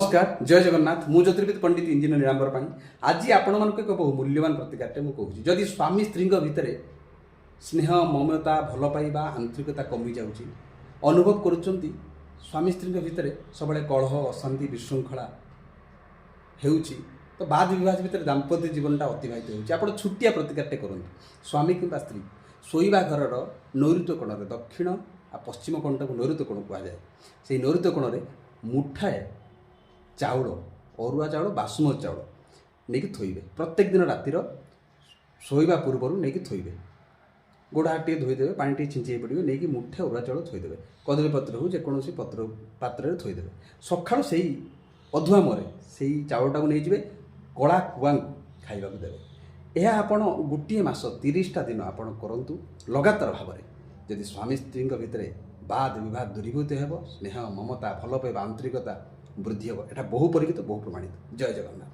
नमस्कार जय जगन्नाथ मु ज्योतिर्विद पंडित इंजीनियर नीलांबर पाणी आज आपण मानक एक बहु मूल्यवान प्रतिकार मुझे कहूँ जदि स्वामी स्त्री भितर स्नेह ममता भल पाइबा आंतरिकता कमी जाऊँगी अनुभव करुँच स्वामी स्त्री भितर सब कलह अशांति विशृंखला होउछि तो बाद विवाह भितर दाम्पत्य जीवनटा अतिवाहित होउछि। आपण छुटिया प्रतिकारटे करूँ स्वामी किंबा स्त्री शोइबा घरर नैऋत्य कोण दक्षिण आ पश्चिम कोणटा को नैऋत्य कोण कहुए से नैऋत्य कोण मुठाए चाउल अरुआ चाउल बासमती चाउल नहीं थोइबे प्रत्येक दिन रातिर शोइबा पूर्व नहीं थोइबे गोड़ हाथ टे धोईदेवे पानी टे छिंचे पड़े नहीं मुठे अरुआ चाउल थोइदेवे कदली पत्र हो जेकोसी पत्र पात्र थोइदेवे सकाळु से अधुआमरे से चाउलटा को नहीं कला कुआ खाइबा देवे। यह आपण गोटे मास 30टा दिन आपण करंतु लगातार भाव में जदि स्वामी स्त्री भितर बाद विवाद दूरीभूत हो स्नेह ममता भल पाइबा आंतरिकता वृद्धि हे। बहु परीक्षित बहु प्रमाणित। जय जगन्नाथ।